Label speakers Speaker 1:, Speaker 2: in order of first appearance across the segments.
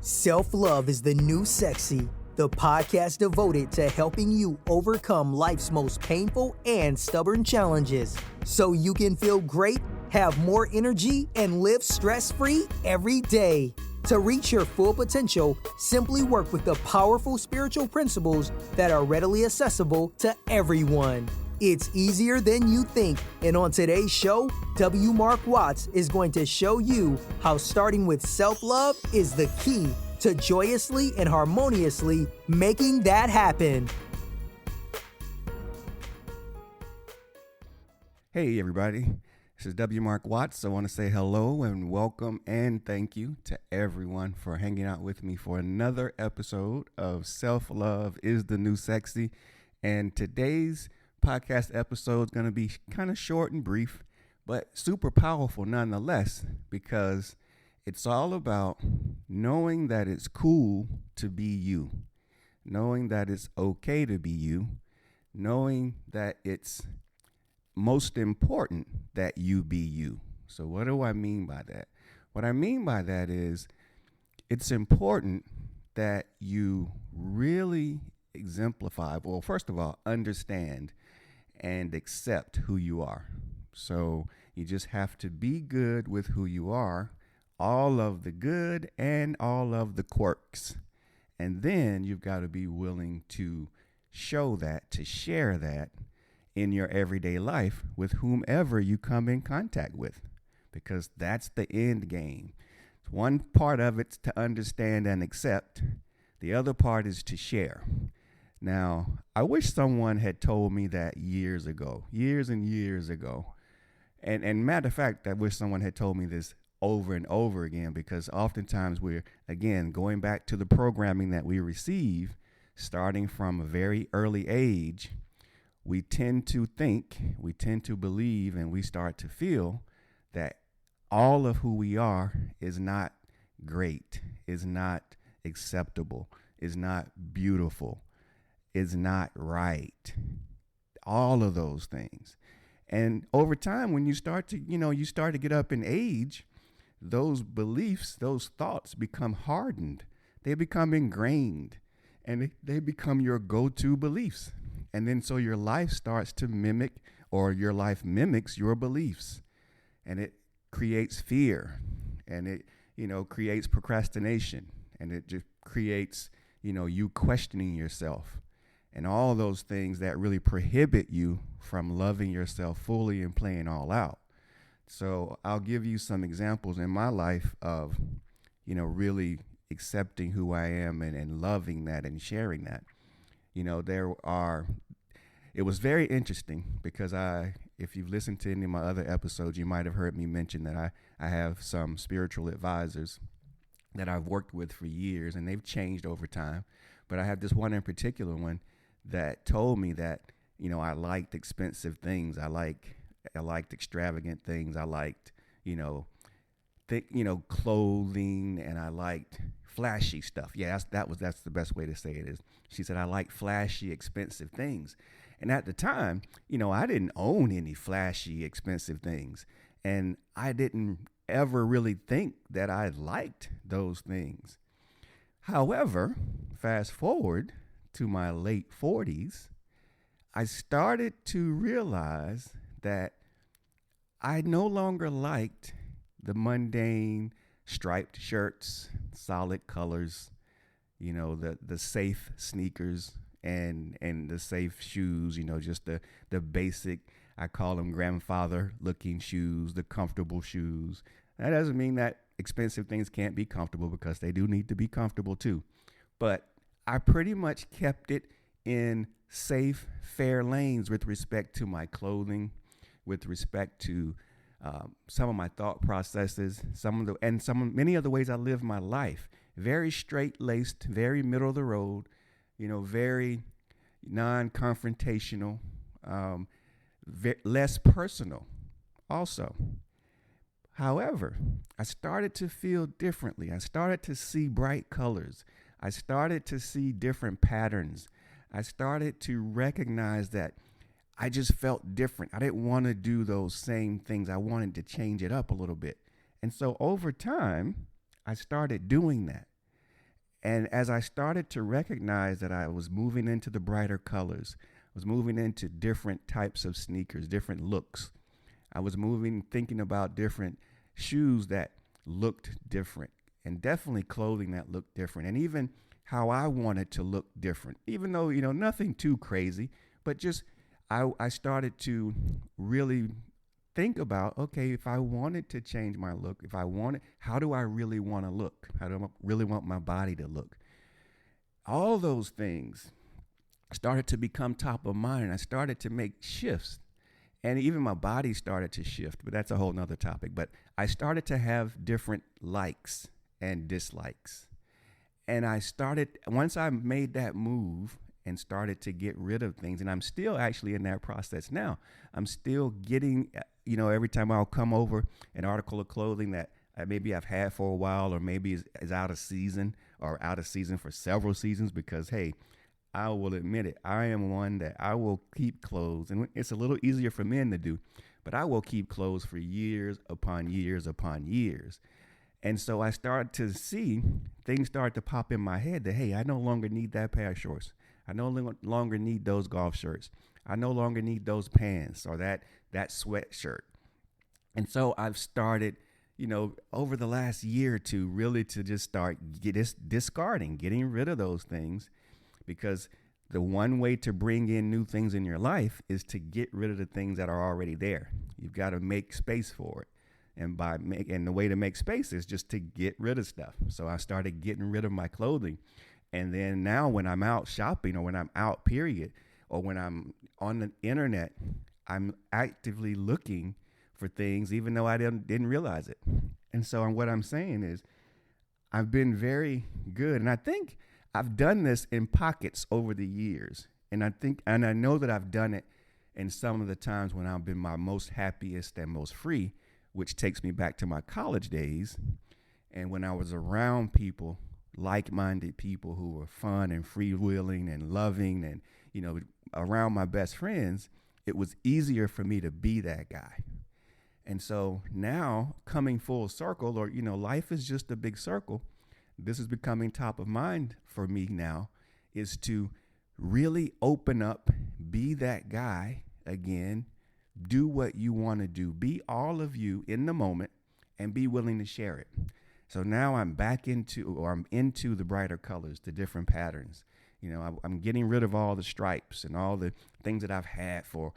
Speaker 1: Self-Love is the New Sexy, the podcast devoted to helping you overcome life's most painful and stubborn challenges so you can feel great, have more energy, and live stress-free every day. To reach your full potential, simply work with the powerful spiritual principles that are readily accessible to everyone. It's easier than you think, and on today's show, W. Mark Watts is going to show you how starting with self-love is the key to joyously and harmoniously making that happen.
Speaker 2: Hey everybody, this is W. Mark Watts. I want to say hello and welcome and thank you to everyone for hanging out with me for another episode of Self-Love is the New Sexy. And today's podcast episode is going to be kind of short and brief, but super powerful nonetheless, because it's all about knowing that it's cool to be you, knowing that it's okay to be you, knowing that it's most important that you be you. So what do I mean by that? What I mean by that is it's important that you really exemplify, well, first of all, understand and accept who you are. So you just have to be good with who you are, all of the good and all of the quirks. And then you've got to be willing to show that, to share that in your everyday life with whomever you come in contact with, because that's the end game. One part of it's to understand and accept. The other part is to share. Now, I wish someone had told me that years and years ago. And matter of fact, I wish someone had told me this over and over again, because oftentimes we're, again, going back to the programming that we receive, starting from a very early age, we tend to think, we tend to believe, and we start to feel that all of who we are is not great, is not acceptable, is not beautiful, is not right. All of those things. And over time, when you start to get up in age, those beliefs, those thoughts become hardened. They become ingrained, and they become your go-to beliefs. And then so your life starts to mimic, or your life mimics your beliefs. And it creates fear, and it, creates procrastination, and it just creates, you questioning yourself. And all those things that really prohibit you from loving yourself fully and playing all out. So I'll give you some examples in my life of, really accepting who I am and loving that and sharing that. It was very interesting because if you've listened to any of my other episodes, you might have heard me mention that I have some spiritual advisors that I've worked with for years, and they've changed over time. But I have this one in particular one that told me that, I liked expensive things. I liked extravagant things. I liked, clothing, and I liked flashy stuff. Yeah, that's the best way to say it is. She said, I like flashy, expensive things. And at the time, I didn't own any flashy, expensive things. And I didn't ever really think that I liked those things. However, fast forward to my late 40s, I started to realize that I no longer liked the mundane striped shirts, solid colors, the safe sneakers and the safe shoes, just the basic, I call them grandfather looking shoes, the comfortable shoes. That doesn't mean that expensive things can't be comfortable, because they do need to be comfortable too. But I pretty much kept it in safe, fair lanes with respect to my clothing, with respect to some of my thought processes, many of the ways I live my life. Very straight-laced, very middle of the road, very non-confrontational, less personal also. However, I started to feel differently. I started to see bright colors. I started to see different patterns. I started to recognize that I just felt different. I didn't want to do those same things. I wanted to change it up a little bit. And so over time, I started doing that. And as I started to recognize that I was moving into the brighter colors, was moving into different types of sneakers, different looks. I was thinking about different shoes that looked different, and definitely clothing that looked different, and even how I wanted to look different, even though, nothing too crazy, but just I started to really think about, okay, if I wanted to change my look, how do I really want to look? How do I really want my body to look? All those things started to become top of mind. I started to make shifts, and even my body started to shift, but that's a whole nother topic. But I started to have different likes and dislikes. And once I made that move and started to get rid of things, and I'm still actually in that process now. I'm still getting, every time I'll come over an article of clothing that maybe I've had for a while, or maybe is out of season, or out of season for several seasons, because, hey, I will admit it, I am one that I will keep clothes, and it's a little easier for men to do, but I will keep clothes for years upon years upon years. And so I started to see things start to pop in my head that, hey, I no longer need that pair of shorts. I no longer need those golf shirts. I no longer need those pants or that sweatshirt. And so I've started, over the last year or two, really to just start discarding, getting rid of those things, because the one way to bring in new things in your life is to get rid of the things that are already there. You've got to make space for it. And the way to make space is just to get rid of stuff. So I started getting rid of my clothing. And then now when I'm out shopping, or when I'm out, period, or when I'm on the internet, I'm actively looking for things, even though I didn't realize it. And so what I'm saying is I've been very good. And I think I've done this in pockets over the years. And I know that I've done it in some of the times when I've been my most happiest and most free, which takes me back to my college days. And when I was around people, like-minded people who were fun and freewheeling and loving, and, around my best friends, it was easier for me to be that guy. And so now, coming full circle, or, life is just a big circle. This is becoming top of mind for me now, is to really open up, be that guy again, do what you want to do, be all of you in the moment, and be willing to share it. So now I'm into the brighter colors, the different patterns. I'm getting rid of all the stripes and all the things that I've had for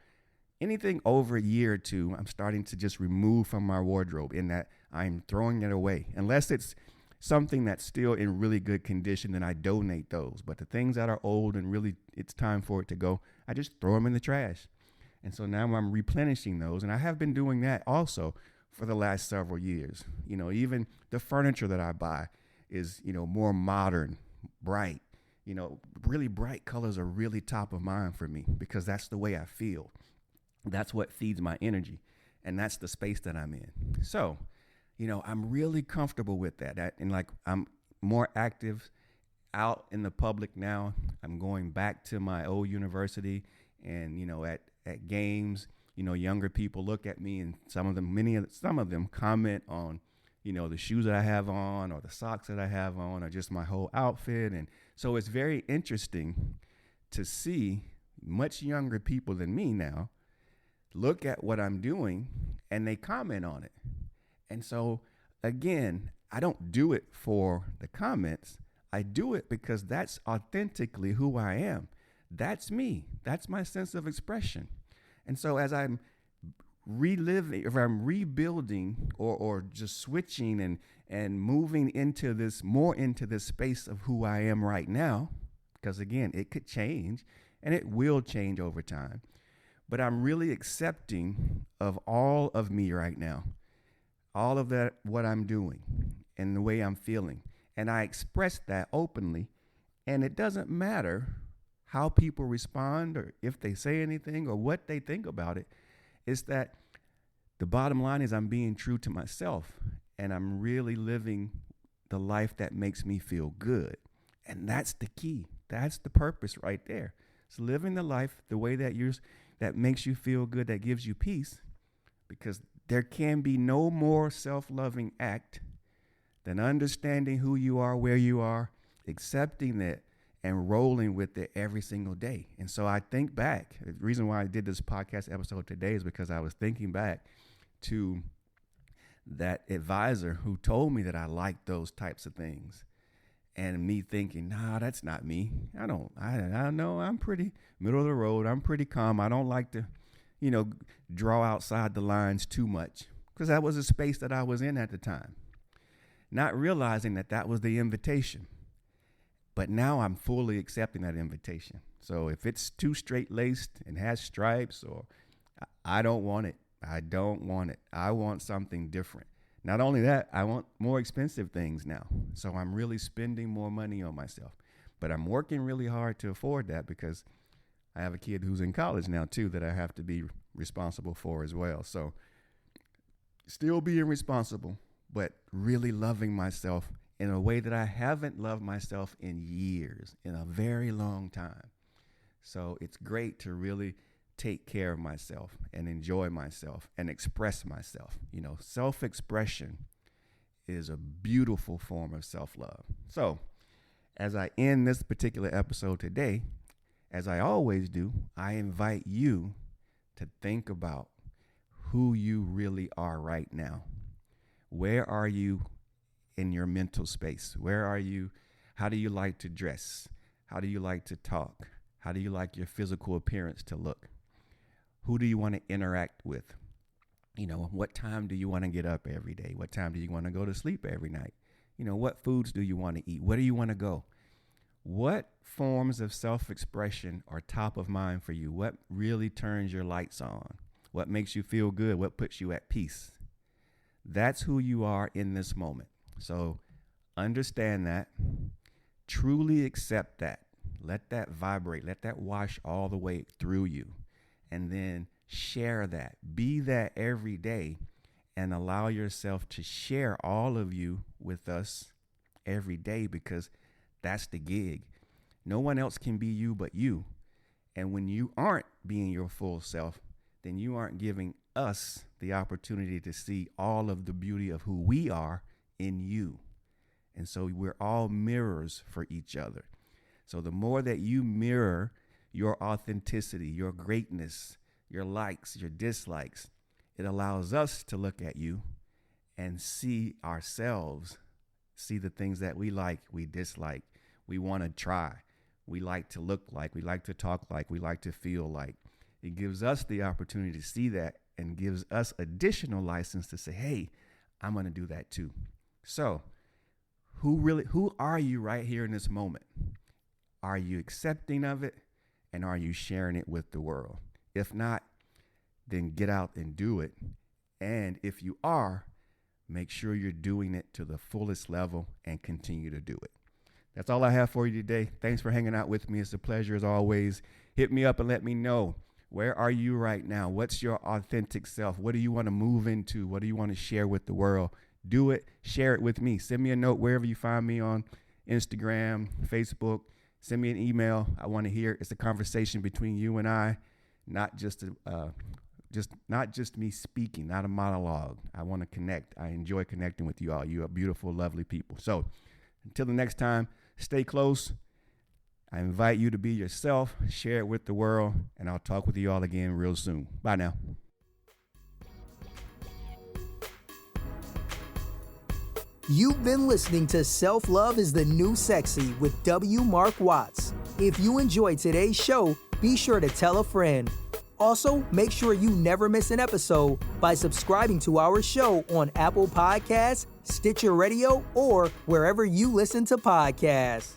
Speaker 2: anything over a year or two. I'm starting to just remove from my wardrobe, in that I'm throwing it away. Unless it's something that's still in really good condition, then I donate those. But the things that are old and really it's time for it to go, I just throw them in the trash. And so now I'm replenishing those. And I have been doing that also for the last several years. Even the furniture that I buy is, more modern, bright. Really bright colors are really top of mind for me, because that's the way I feel. That's what feeds my energy. And that's the space that I'm in. So, I'm really comfortable with that. And I'm more active out in the public now. I'm going back to my old university, and, at games, younger people look at me, and some of them comment on, the shoes that I have on, or the socks that I have on, or just my whole outfit. And so it's very interesting to see much younger people than me now look at what I'm doing, and they comment on it. And so, again, I don't do it for the comments. I do it because that's authentically who I am. That's me. That's my sense of expression. And so as I'm rebuilding or just switching and moving into this space of who I am right now, because again, it could change, and it will change over time. But I'm really accepting of all of me right now, all of that, what I'm doing and the way I'm feeling. And I express that openly, and it doesn't matter how people respond, or if they say anything, or what they think about it. It's that the bottom line is I'm being true to myself, and I'm really living the life that makes me feel good. And that's the key. That's the purpose right there. It's living the life the way that makes you feel good, that gives you peace, because there can be no more self-loving act than understanding who you are, where you are, accepting it and rolling with it every single day. And so I think back, the reason why I did this podcast episode today is because I was thinking back to that advisor who told me that I liked those types of things, and me thinking, nah, that's not me. I know I'm pretty middle of the road. I'm pretty calm. I don't like to, draw outside the lines too much, because that was a space that I was in at the time, not realizing that that was the invitation. But now I'm fully accepting that invitation. So if it's too straight-laced and has stripes, or I don't want it. I don't want it. I want something different. Not only that, I want more expensive things now. So I'm really spending more money on myself. But I'm working really hard to afford that, because I have a kid who's in college now too that I have to be responsible for as well. So still being responsible, but really loving myself in a way that I haven't loved myself in years, in a very long time. So it's great to really take care of myself and enjoy myself and express myself. Self-expression is a beautiful form of self-love. So as I end this particular episode today, as I always do, I invite you to think about who you really are right now. Where are you in your mental space? Where are you? How do you like to dress? How do you like to talk? How do you like your physical appearance to look? Who do you want to interact with? What time do you want to get up every day? What time do you want to go to sleep every night? What foods do you want to eat? Where do you want to go? What forms of self-expression are top of mind for you? What really turns your lights on? What makes you feel good? What puts you at peace? That's who you are in this moment. So understand that, truly accept that, let that vibrate, let that wash all the way through you, and then share that, be that every day, and allow yourself to share all of you with us every day, because that's the gig. No one else can be you but you. And when you aren't being your full self, then you aren't giving us the opportunity to see all of the beauty of who we are in you. And so we're all mirrors for each other. So the more that you mirror your authenticity, your greatness, your likes, your dislikes, it allows us to look at you and see ourselves, see the things that we like, we dislike, we want to try, we like to look like, we like to talk like, we like to feel like. It gives us the opportunity to see that and gives us additional license to say, hey, I'm going to do that too. So who are you right here in this moment? Are you accepting of it, and are you sharing it with the world? If not, then get out and do it. And if you are, make sure you're doing it to the fullest level and continue to do it. That's all I have for you today. Thanks for hanging out with me. It's a pleasure as always. Hit me up and let me know. Where are you right now? What's your authentic self? What do you want to move into? What do you want to share with the world? Do it. Share it with me. Send me a note wherever you find me on Instagram, Facebook. Send me an email. I want to hear. It's a conversation between you and I, not just me speaking, not a monologue. I want to connect. I enjoy connecting with you all. You are beautiful, lovely people. So until the next time, stay close. I invite you to be yourself, share it with the world, and I'll talk with you all again real soon. Bye now.
Speaker 1: You've been listening to Self-Love is the New Sexy with W. Mark Watts. If you enjoyed today's show, be sure to tell a friend. Also, make sure you never miss an episode by subscribing to our show on Apple Podcasts, Stitcher Radio, or wherever you listen to podcasts.